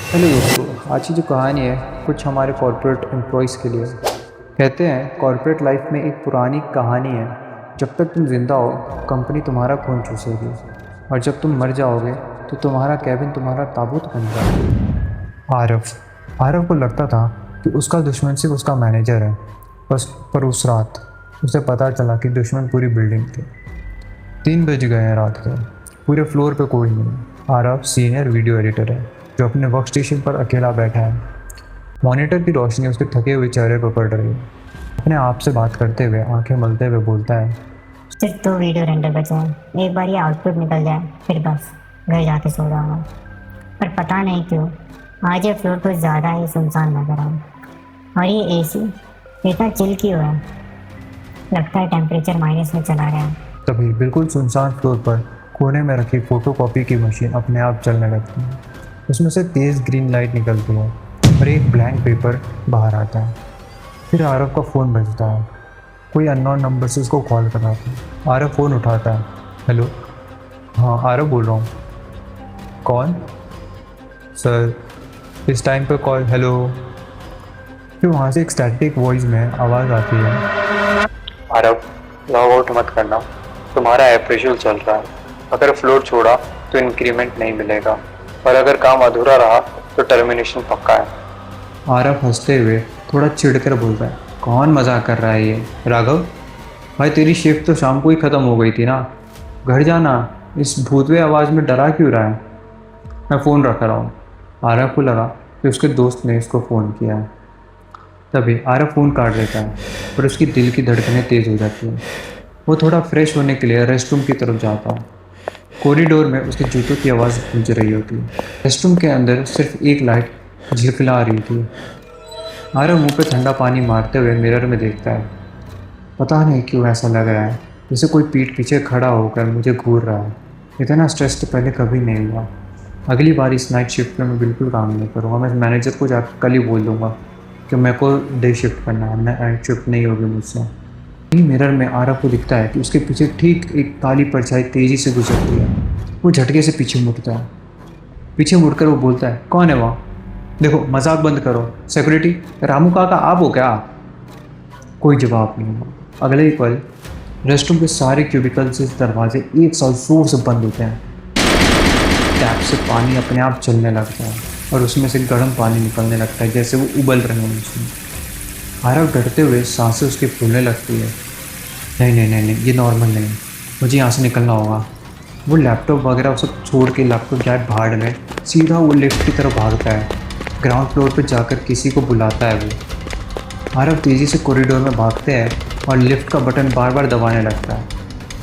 Hello दोस्तों। आज की जो कहानी है कुछ हमारे कॉर्पोरेट एम्प्लॉयज़ के लिए। कहते हैं कॉर्पोरेट लाइफ में एक पुरानी कहानी है। जब तक तुम जिंदा हो कंपनी तुम्हारा खून चूसेगी, और जब तुम मर जाओगे तो तुम्हारा कैबिन तुम्हारा ताबूत बन जाएगा। आरफ आरफ को लगता था कि उसका दुश्मन सिर्फ उसका मैनेजर है। बस पर उस रात उसे पता चला कि दुश्मन पूरी बिल्डिंग थी। 3 बज गए हैं रात के। पूरे फ्लोर पे कोई नहीं है। आरव सीनियर वीडियो एडिटर है जो अपने वर्क स्टेशन पर अकेला बैठा है। मॉनिटर की रोशनी उसके थके हुए चेहरे पर पड़ रही है। अपने आप से बात करते हुए आंखें मलते हुए बोलता है, सिर्फ 2 वीडियो रेंडर बचे हैं। एक बार ये आउटपुट निकल जाए फिर बस घर जाके सो जाऊंगा। पर पता नहीं क्यों आज ये फ्लोर कुछ ज़्यादा ही सुनसान लग रहा है। और ये एसी इतना चिल क्यों है? लगता है टेम्परेचर माइनस में चला गया है। तभी बिल्कुल सुनसान फ्लोर पर कोने में रखी फोटोकॉपी की मशीन अपने आप चलने लगती है। उसमें से तेज़ ग्रीन लाइट निकलती है और एक ब्लैंक पेपर बाहर आता है। फिर आरव का फ़ोन बजता है। कोई अननोन नंबर से उसको कॉल कर रहा था। आरव फ़ोन उठाता है। हेलो। हाँ आरव बोल रहा हूँ। कौन? सर, इस टाइम पर कॉल। हेलो। फिर वहाँ से एक स्टैटिक वॉइस में आवाज़ आती है, आरव लॉग आउट मत करना, तुम्हारा अप्रेजल चल रहा है। अगर फ्लोर छोड़ा तो इंक्रीमेंट नहीं मिलेगा, और अगर काम अधूरा रहा तो टर्मिनेशन पक्का है। आरव हंसते हुए थोड़ा चिढ़कर बोलता है, कौन मजाक कर रहा है ये राघव? भाई तेरी शिफ्ट तो शाम को ही ख़त्म हो गई थी ना। घर जाना। इस भूतवे आवाज़ में डरा क्यों रहा है? मैं फ़ोन रख रहा हूँ। आरव को लगा कि उसके दोस्त ने इसको फ़ोन किया है। तभी आरव फ़ोन काट देता है और उसकी दिल की धड़कनें तेज़ हो जाती हैं। वो थोड़ा फ्रेश होने के लिए रेस्टरूम की तरफ जाता है। कॉरिडोर में उसके जूतों की आवाज़ गूंज रही होती है। रेस्टरूम के अंदर सिर्फ एक लाइट झिलमिला रही थी। आरव मुंह पे ठंडा पानी मारते हुए मिरर में देखता है। पता नहीं क्यों ऐसा लग रहा है जैसे कोई पीठ पीछे खड़ा होकर मुझे घूर रहा है। इतना स्ट्रेस तो पहले कभी नहीं हुआ। अगली बार इस नाइट शिफ्ट में मैं बिल्कुल काम नहीं करूँगा। मैं मैनेजर को जाकर कल ही बोल दूँगा कि मेरे को डे शिफ्ट करना है, नाइट शिफ्ट नहीं होगी मुझसे। ही मिरर में आरव को दिखता है कि उसके पीछे ठीक एक काली परछाई तेजी से गुजरती है। वो झटके से पीछे मुड़ता है। पीछे मुड़कर वो बोलता है, कौन है वहाँ? देखो मजाक बंद करो। सिक्योरिटी रामू काका आप हो क्या? कोई जवाब नहीं हुआ। अगले ही पल रेस्टरूम के सारे क्यूबिकल से दरवाजे एक साथ जोर से बंद होते हैं। टैप से पानी अपने आप चलने लगता है और उसमें से गर्म पानी निकलने लगता है जैसे वो उबल रहे हैं उसमें। आरव डरते हुए सांसें उसकी फूलने लगती है। नहीं नहीं नहीं नहीं, ये नॉर्मल नहीं, मुझे यहाँ से निकलना होगा। वो लैपटॉप वगैरह सब छोड़ के लैपटॉप जाए भाड़ में, सीधा वो लिफ्ट की तरफ भागता है। ग्राउंड फ्लोर पर जाकर किसी को बुलाता है वो। आरव तेज़ी से कॉरिडोर में भागते हैं और लिफ्ट का बटन बार बार दबाने लगता है।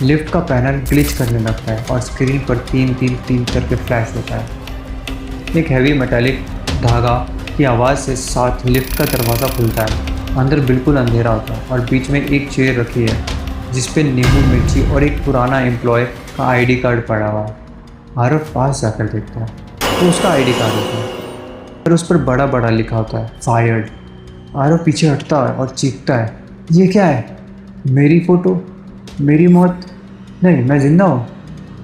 लिफ्ट का पैनल ग्लिच करने लगता है और स्क्रीन पर 3 3 3 करके फ्लैश होता है। एक हैवी मेटालिक धागा की आवाज़ से साथ लिफ्ट का दरवाज़ा खुलता है। अंदर बिल्कुल अंधेरा होता है और बीच में एक चेयर रखी है जिस पे नींबू मिर्ची और एक पुराना एम्प्लॉय का आईडी कार्ड पड़ा हुआ है। आरव पास जाकर देखता है तो उसका आईडी कार्ड होता है और उस पर बड़ा बड़ा लिखा होता है, फायर्ड। आरव पीछे हटता है और चीखता है, ये क्या है? मेरी फ़ोटो, मेरी मौत? नहीं, मैं जिंदा हूँ।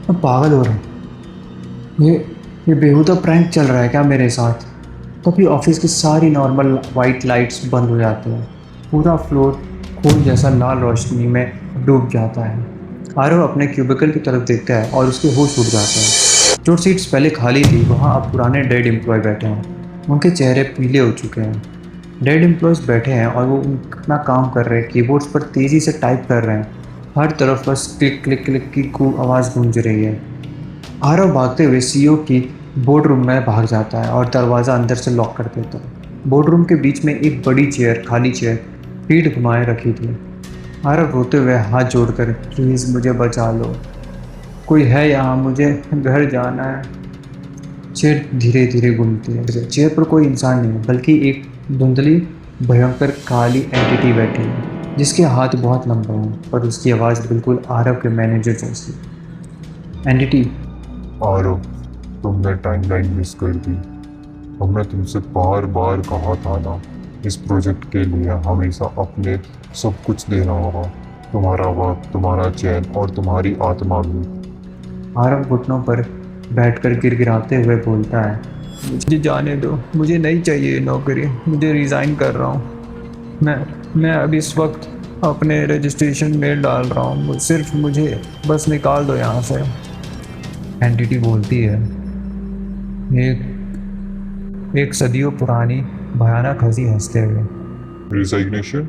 मैं पागल हो रहा हूँ। ये बेहुदा प्रैंक चल रहा है क्या मेरे साथ? तभी ऑफिस की सारी नॉर्मल वाइट लाइट्स बंद हो जाती हैं। पूरा फ्लोर खून जैसा लाल रोशनी में डूब जाता है। आरव अपने क्यूबिकल की तरफ देखता है और उसके होश उड़ जाते हैं। जो सीट्स पहले खाली थी वहाँ अब पुराने डेड एम्प्लॉय बैठे हैं। उनके चेहरे पीले हो चुके हैं। डेड एम्प्लॉयज़ बैठे हैं और वो अपना काम कर रहे हैं। कीबोर्ड्स पर तेज़ी से टाइप कर रहे हैं। हर तरफ बस क्लिक क्लिक क्लिक की आवाज़ गूंज रही है। आरव भागते हुए सीईओ की बोर्ड रूम में भाग जाता है और दरवाज़ा अंदर से लॉक कर देता है। बोर्ड रूम के बीच में एक बड़ी चेयर, खाली चेयर, पीठ घुमाए रखी थी। आरव रोते हुए हाथ जोड़कर, प्लीज़ मुझे बचा लो, कोई है यहाँ, मुझे घर जाना है। चेयर धीरे धीरे घूमती है। चेयर पर कोई इंसान नहीं है बल्कि एक धुंधली भयंकर काली एंटिटी बैठी है जिसके हाथ बहुत लंबे हैं पर उसकी आवाज़ बिल्कुल आरव के मैनेजर जैसी। एंटिटी, आरव, तुमने टाइमलाइन मिस कर दी। हमने तुमसे बार बार कहा था ना, इस प्रोजेक्ट के लिए हमेशा अपने सब कुछ देना होगा। तुम्हारा वक्त, तुम्हारा चैन और तुम्हारी आत्मा भी। आरव घुटनों पर बैठकर गिड़गिड़ाते हुए बोलता है, मुझे जाने दो, मुझे नहीं चाहिए ये नौकरी, मुझे रिज़ाइन कर रहा हूँ। मैं अभी इस वक्त अपने रजिस्ट्रेशन मेल डाल रहा हूँ, सिर्फ मुझे बस निकाल दो यहाँ से। एंटिटी बोलती है, एक सदियों पुरानी भयानक हंसी हंसते हुए। रिजाइग्नेशन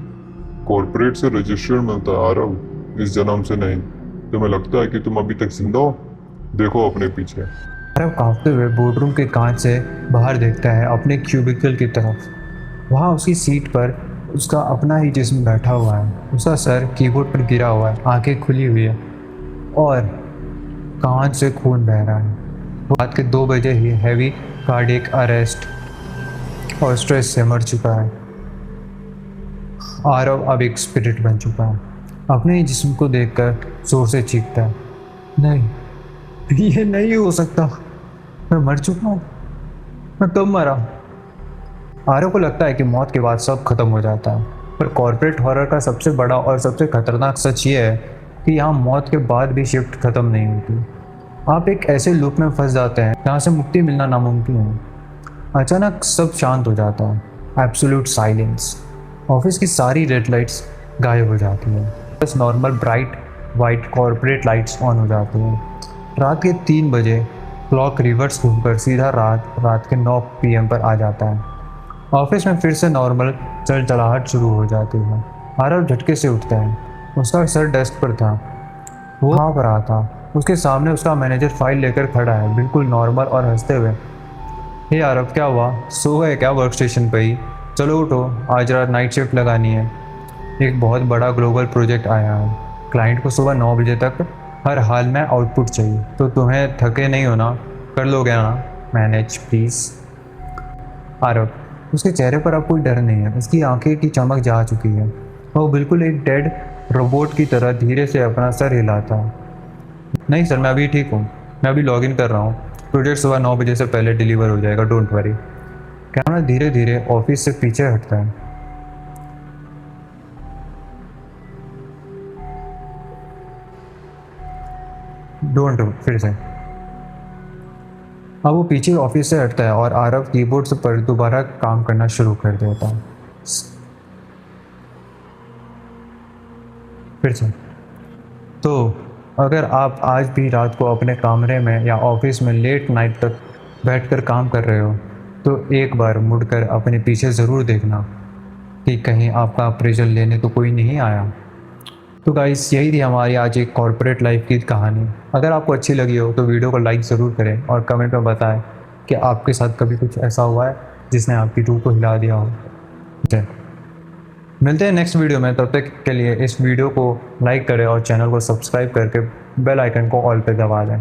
कॉर्पोरेट से रजिस्टर्ड मिलता है आरव, इस जन्म से नहीं। तुम्हें लगता है कि तुम अभी तक जिंदा हो? देखो अपने पीछे। आरव कांपते हुए बोर्डरूम के कांच से बाहर देखता है अपने क्यूबिकल की तरफ। वहाँ उसकी सीट पर उसका अपना ही जिस्म बैठा हुआ है। उसका सर कीबोर्ड पर गिरा हुआ है, आंखें खुली हुई है और कान से खून बह रहा है। वो रात के 2 बजे ही हैवी कार्डियक अरेस्ट और स्ट्रेस से मर चुका है। आरव अब एक स्पिरिट बन चुका है। अपने ही जिस्म को देखकर जोर से चीखता है, नहीं, ये नहीं हो सकता, मैं मर चुका हूँ। मैं कब मरा? आरव को लगता है कि मौत के बाद सब खत्म हो जाता है, पर कॉर्पोरेट हॉरर का सबसे बड़ा और सबसे खतरनाक सच ये है कि यहाँ मौत के बाद भी शिफ्ट खत्म नहीं होती। आप एक ऐसे लूप में फंस जाते हैं जहाँ से मुक्ति मिलना नामुमकिन है। अचानक सब शांत हो जाता है, एब्सोल्यूट साइलेंस। ऑफिस की सारी रेड लाइट्स गायब हो जाती हैं, बस normal bright white corporate lights on हो जाती हैं। रात के 3 बजे क्लॉक रिवर्स घूमकर सीधा रात के 9 PM पर आ जाता है। ऑफिस में फिर से नॉर्मल चलचलाहट शुरू हो जाती है। आरव झटके से उठता है। उसका सर डेस्क पर था, वो वहाँ पर रहा था। उसके सामने उसका मैनेजर फाइल लेकर खड़ा है, बिल्कुल नॉर्मल और हंसते हुए। हे आरव, क्या हुआ? सो गए क्या वर्क स्टेशन पर ही? चलो उठो, आज रात नाइट शिफ्ट लगानी है। एक बहुत बड़ा ग्लोबल प्रोजेक्ट आया है। क्लाइंट को सुबह 9 बजे तक हर हाल में आउटपुट चाहिए, तो तुम्हें थके नहीं होना, कर लोगे ना मैनेज प्लीज़। आरव, उसके चेहरे पर अब कोई डर नहीं है, उसकी आंखें की चमक जा चुकी है। वो बिल्कुल एक डेड रोबोट की तरह धीरे से अपना सर हिलाता है। नहीं सर, मैं अभी ठीक हूँ, मैं अभी लॉगिन कर रहा हूँ। प्रोजेक्ट सुबह 9 बजे से पहले डिलीवर हो जाएगा, डोंट वरी। कैमरा धीरे धीरे ऑफिस से पीछे हटता है। डोंट फिर से। अब वो पीछे ऑफिस से हटता है और आरव कीबोर्ड से पर दोबारा काम करना शुरू कर देता है। फिर से। तो अगर आप आज भी रात को अपने कमरे में या ऑफिस में लेट नाइट तक बैठकर काम कर रहे हो, तो एक बार मुड़कर अपने पीछे ज़रूर देखना कि कहीं आपका अप्रेजल लेने तो कोई नहीं आया। तो गाइस, यही थी हमारी आज एक कॉर्पोरेट लाइफ की कहानी। अगर आपको अच्छी लगी हो तो वीडियो को लाइक ज़रूर करें और कमेंट में बताएं कि आपके साथ कभी कुछ ऐसा हुआ है जिसने आपकी रूह को हिला दिया हो। जय। मिलते हैं नेक्स्ट वीडियो में, तब तक के लिए इस वीडियो को लाइक करें और चैनल को सब्सक्राइब करके बेल आइकन को ऑल पे दबा दें।